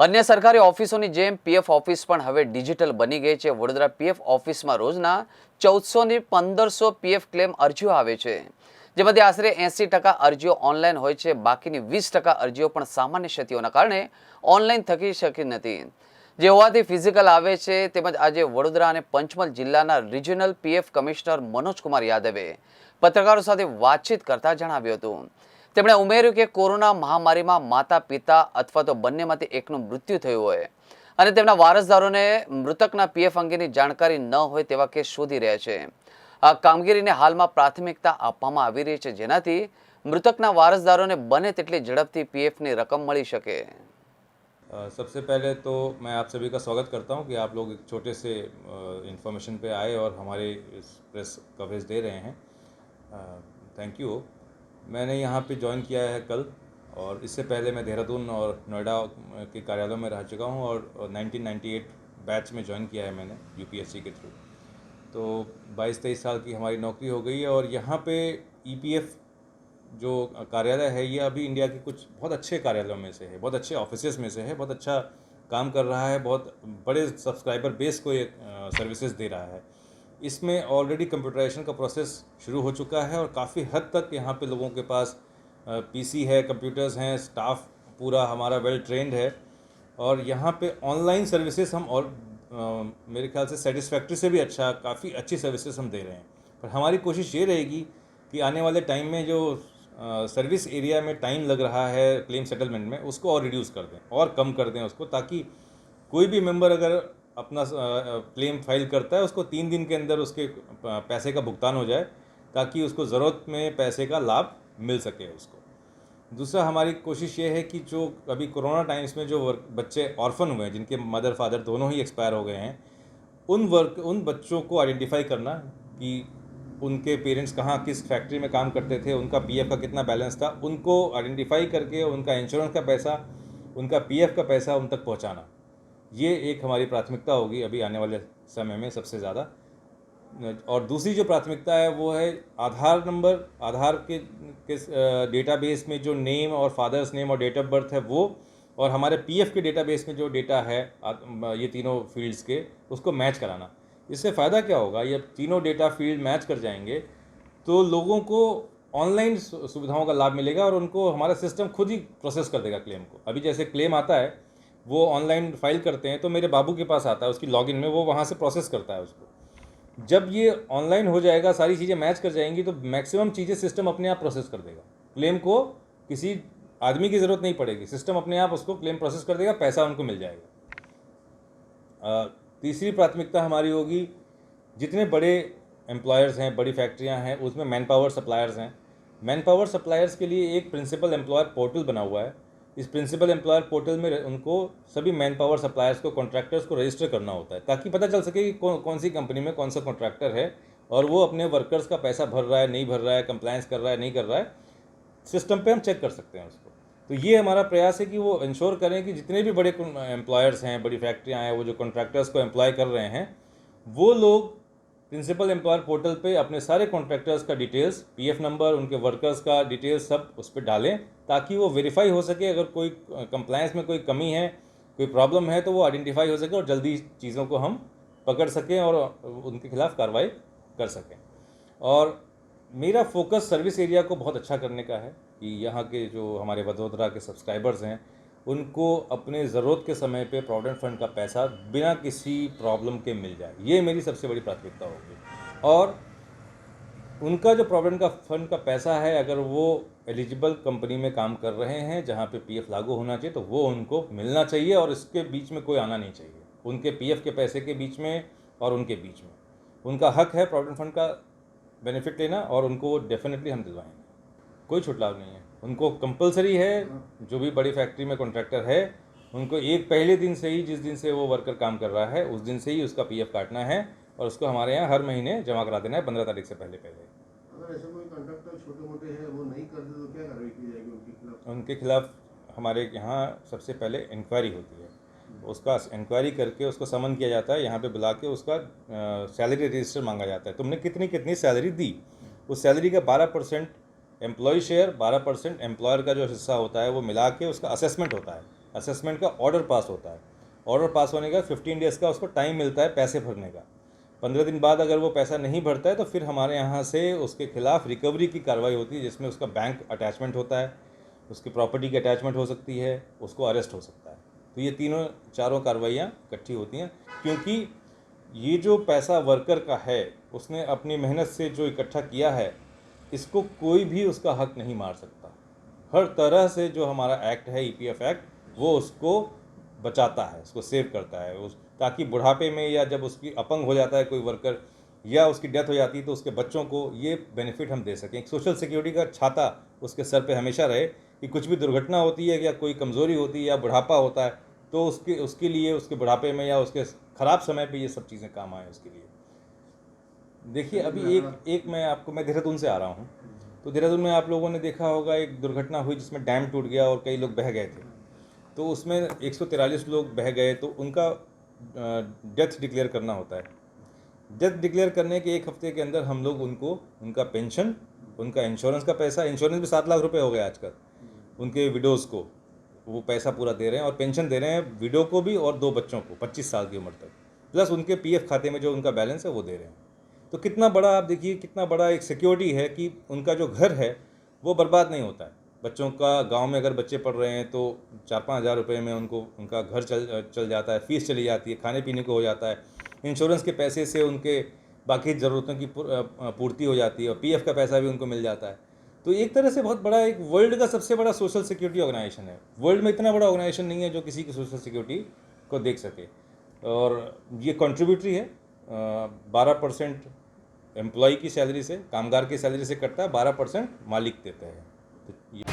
अन्य सरकारी ऑफिसों की जेम पीएफ ऑफिस पण हवे डिजिटल बनी गई है। वडोदरा पीएफ ऑफिस में रोजना 1400 થી 1500 पीएफ क्लेम अर्जीओ आवे छे, जेमांथी आशरे 80% अर्जीओ ऑनलाइन होय छे। बाकीनी 20% अर्जीओ पण सामान्य क्षतिओना कारणे ऑनलाइन थकी शकी नथी, जे होवाथी फिजिकल आवे छे। तेमज आज वडोदरा अने पंचमहाल जिल्लाना regional PF commissioner Manoj Kumar यादवे पत्रकारों साथे वातचीत करता जणाव्युं हतुं। તેમણે ઉમેર્યું કે કોરોના મહામારીમાં માતા પિતા અથવા તો બંનેમાંથી એકનું મૃત્યુ થયું હોય અને તેમના વારસદારોને મૃતકના પીએફ અંગેની જાણકારી ન હોય તેવા કેસ શોધી રહ્યા છે। આ કામગીરીને હાલમાં પ્રાથમિકતા આપવામાં આવી રહી છે, જેનાથી મૃતકના વારસદારોને બને તેટલી ઝડપથી પીએફની રકમ મળી શકે। सबसे पहले तो मैं आप सभी का स्वागत करता हूं कि आप लोग एक छोटे से इन्फॉर्मेशन पे आए और हमारे इस प्रेस कवरेज दे रहे हैं। Thank you. मैंने यहाँ पे ज्वाइन किया है कल, और इससे पहले मैं देहरादून और नोएडा के कार्यालयों में रह चुका हूँ और 1998 बैच में ज्वाइन किया है मैंने यूपीएससी के थ्रू। तो 22-23 साल की हमारी नौकरी हो गई है। और यहाँ पे ईपीएफ जो कार्यालय है ये अभी इंडिया के कुछ बहुत अच्छे कार्यालयों में से है, बहुत अच्छे ऑफिसेज में से है, बहुत अच्छा काम कर रहा है, बहुत बड़े सब्सक्राइबर बेस को ये सर्विसेज दे रहा है। इसमें ऑलरेडी कंप्यूटराइजेशन का प्रोसेस शुरू हो चुका है और काफ़ी हद तक यहाँ पे लोगों के पास पीसी है, कंप्यूटर्स हैं, स्टाफ पूरा हमारा वेल ट्रेंड है। और यहाँ पे ऑनलाइन सर्विसेज हम और मेरे ख्याल से सेटिस्फैक्ट्री से भी अच्छा, काफ़ी अच्छी सर्विसेज हम दे रहे हैं। पर हमारी कोशिश ये रहेगी कि आने वाले टाइम में जो सर्विस एरिया में टाइम लग रहा है क्लेम सेटलमेंट में, उसको और रिड्यूस कर दें और कम कर दें उसको, ताकि कोई भी मेंबर अगर अपना क्लेम फाइल करता है उसको 3 दिन के अंदर उसके पैसे का भुगतान हो जाए, ताकि उसको ज़रूरत में पैसे का लाभ मिल सके उसको। दूसरा, हमारी कोशिश ये है कि जो अभी कोरोना टाइम्स में जो बच्चे ऑर्फन हुए हैं, जिनके मदर फादर दोनों ही एक्सपायर हो गए हैं, उन बच्चों को आइडेंटिफाई करना कि उनके पेरेंट्स कहाँ किस फैक्ट्री में काम करते थे, उनका पीएफ का कितना बैलेंस था, उनको आइडेंटिफाई करके उनका इंश्योरेंस का पैसा, उनका पीएफ का पैसा उन तक पहुँचाना, ये एक हमारी प्राथमिकता होगी अभी आने वाले समय में सबसे ज़्यादा। और दूसरी जो प्राथमिकता है वो है आधार नंबर, आधार के डेटाबेस में जो नेम और फादर्स नेम और डेट ऑफ बर्थ है वो, और हमारे पीएफ के डेटाबेस में जो डेटा है ये तीनों फील्ड्स के, उसको मैच कराना। इससे फ़ायदा क्या होगा, ये तीनों डेटा फील्ड मैच कर जाएंगे तो लोगों को ऑनलाइन सुविधाओं का लाभ मिलेगा और उनको हमारा सिस्टम खुद ही प्रोसेस कर देगा क्लेम को। अभी जैसे क्लेम आता है वो ऑनलाइन फाइल करते हैं तो मेरे बाबू के पास आता है, उसकी लॉगिन में वो वहाँ से प्रोसेस करता है उसको। जब ये ऑनलाइन हो जाएगा, सारी चीज़ें मैच कर जाएंगी, तो मैक्सिमम चीज़ें सिस्टम अपने आप प्रोसेस कर देगा। क्लेम को किसी आदमी की ज़रूरत नहीं पड़ेगी, सिस्टम अपने आप उसको क्लेम प्रोसेस कर देगा, पैसा उनको मिल जाएगा। तीसरी प्राथमिकता हमारी होगी, जितने बड़े एम्प्लॉयर्स हैं, बड़ी फैक्ट्रियाँ हैं, उसमें मैन पावर सप्लायर्स हैं। मैन पावर सप्लायर्स के लिए एक प्रिंसिपल एम्प्लॉयर पोर्टल बना हुआ है। इस प्रिंसिपल एम्प्लॉयर पोर्टल में उनको सभी मैन पावर सप्लायर्स को, कॉन्ट्रैक्टर्स को रजिस्टर करना होता है, ताकि पता चल सके कि कौन सी कंपनी में कौन सा कॉन्ट्रैक्टर है और वो अपने वर्कर्स का पैसा भर रहा है, नहीं भर रहा है, कंप्लायंस कर रहा है, नहीं कर रहा है। सिस्टम पे हम चेक कर सकते हैं उसको। तो ये हमारा प्रयास है कि वो इंश्योर करें कि जितने भी बड़े एम्प्लॉयर्स हैं, बड़ी फैक्ट्रियाँ हैं, वो जो कॉन्ट्रैक्टर्स को एम्प्लॉय कर रहे हैं, वो लोग प्रिंसिपल एम्प्लॉयर पोर्टल पे अपने सारे कॉन्ट्रैक्टर्स का डिटेल्स, पीएफ नंबर, उनके वर्कर्स का डिटेल्स सब उस पर डालें, ताकि वो वेरीफाई हो सके। अगर कोई कंप्लायंस में कोई कमी है, कोई प्रॉब्लम है, तो वो आइडेंटिफाई हो सके और जल्दी चीज़ों को हम पकड़ सकें और उनके खिलाफ कार्रवाई कर सकें। और मेरा फोकस सर्विस एरिया को बहुत अच्छा करने का है कि यहाँ के जो हमारे वडोदरा के सब्सक्राइबर्स हैं, उनको अपने ज़रूरत के समय पे प्रोविडेंट फंड का पैसा बिना किसी प्रॉब्लम के मिल जाए, ये मेरी सबसे बड़ी प्राथमिकता होगी। और उनका जो प्रोविडेंट फंड का पैसा है, अगर वो एलिजिबल कंपनी में काम कर रहे हैं जहाँ पे पीएफ लागू होना चाहिए, तो वो उनको मिलना चाहिए और इसके बीच में कोई आना नहीं चाहिए, उनके पीएफ के पैसे के बीच में और उनके बीच में। उनका हक है प्रोविडेंट फंड का बेनिफिट लेना और उनको डेफिनेटली हम दिलवाएंगे। कोई छुटलाव नहीं है, उनको कंपलसरी है। जो भी बड़ी फैक्ट्री में कॉन्ट्रैक्टर है, उनको एक पहले दिन से ही, जिस दिन से वो वर्कर काम कर रहा है, उस दिन से ही उसका पीएफ काटना है और उसको हमारे यहाँ हर महीने जमा करा देना है 15 तारीख से पहले। अगर ऐसे कोई कॉन्ट्रैक्टर छोटे मोटे हैं, वो नहीं करते तो क्या कार्रवाई की जाएगी उनके खिलाफ? उनके खिलाफ हमारे यहाँ सबसे पहले इंक्वायरी होती है, उसका इंक्वायरी करके उसको समन किया जाता है, यहाँ पे बुला के उसका सैलरी रजिस्टर मांगा जाता है, तुमने कितनी कितनी सैलरी दी। उस सैलरी का 12% एम्प्लॉय शेयर, 12% एम्प्लॉयर का जो हिस्सा होता है वो मिला के उसका असेसमेंट होता है असेसमेंट का ऑर्डर पास होता है। ऑर्डर पास होने का 15 डेज़ का उसको टाइम मिलता है पैसे भरने का। 15 दिन बाद अगर वो पैसा नहीं भरता है तो फिर हमारे यहाँ से उसके खिलाफ रिकवरी की कार्रवाई होती है, जिसमें उसका बैंक अटैचमेंट होता है, उसकी प्रॉपर्टी की अटैचमेंट हो सकती है, उसको अरेस्ट हो सकता है। तो ये तीनों चारों कार्रवाइयाँ इकट्ठी होती हैं, क्योंकि ये जो पैसा वर्कर का है उसने अपनी मेहनत से जो इकट्ठा किया है, इसको कोई भी उसका हक नहीं मार सकता। हर तरह से जो हमारा एक्ट है EPF एक्ट, वो उसको बचाता है, उसको सेव करता है, उस ताकि बुढ़ापे में या जब उसकी अपंग हो जाता है कोई वर्कर या उसकी डेथ हो जाती है तो उसके बच्चों को ये बेनिफिट हम दे सकें। एक सोशल सिक्योरिटी का छाता उसके सर पे हमेशा रहे कि कुछ भी दुर्घटना होती है या कोई कमज़ोरी होती है या बुढ़ापा होता है तो उसके लिए उसके बुढ़ापे में या उसके ख़राब समय पे ये सब चीज़ें काम आए उसके लिए। देखिए अभी मैं देहरादून से आ रहा हूँ, तो देहरादून में आप लोगों ने देखा होगा एक दुर्घटना हुई जिसमें डैम टूट गया और कई लोग बह गए थे। तो उसमें 143 लोग बह गए, तो उनका डेथ डिक्लेयर करना होता है। डेथ डिक्लेयर करने के 1 हफ्ते के अंदर हम लोग उनको उनका पेंशन, उनका इंश्योरेंस का पैसा, इंश्योरेंस भी 7 लाख रुपए हो गया आजकल, उनके विडोज़ को वो पैसा पूरा दे रहे हैं और पेंशन दे रहे हैं विडो को भी और 2 बच्चों को 25 साल की उम्र तक, प्लस उनके PF खाते में जो उनका बैलेंस है वो दे रहे हैं। तो कितना बड़ा आप देखिए, कितना बड़ा एक सिक्योरिटी है कि उनका जो घर है वो बर्बाद नहीं होता है। बच्चों का गांव में अगर बच्चे पढ़ रहे हैं तो 4-5 हज़ार रुपये में उनको उनका घर चल जाता है, फ़ीस चली जाती है, खाने पीने को हो जाता है, इंश्योरेंस के पैसे से उनके बाकी ज़रूरतों की पूर्ति हो जाती है और PF का पैसा भी उनको मिल जाता है। तो एक तरह से बहुत बड़ा, एक वर्ल्ड का सबसे बड़ा सोशल सिक्योरिटी ऑर्गेनाइजेशन है। वर्ल्ड में इतना बड़ा ऑर्गेनाइजेशन नहीं है जो किसी की सोशल सिक्योरिटी को देख सके। और ये कॉन्ट्रीब्यूटरी है, 12% एम्प्लॉय की सैलरी से, कामगार की सैलरी से कटता है, 12% मालिक देते हैं। तो ये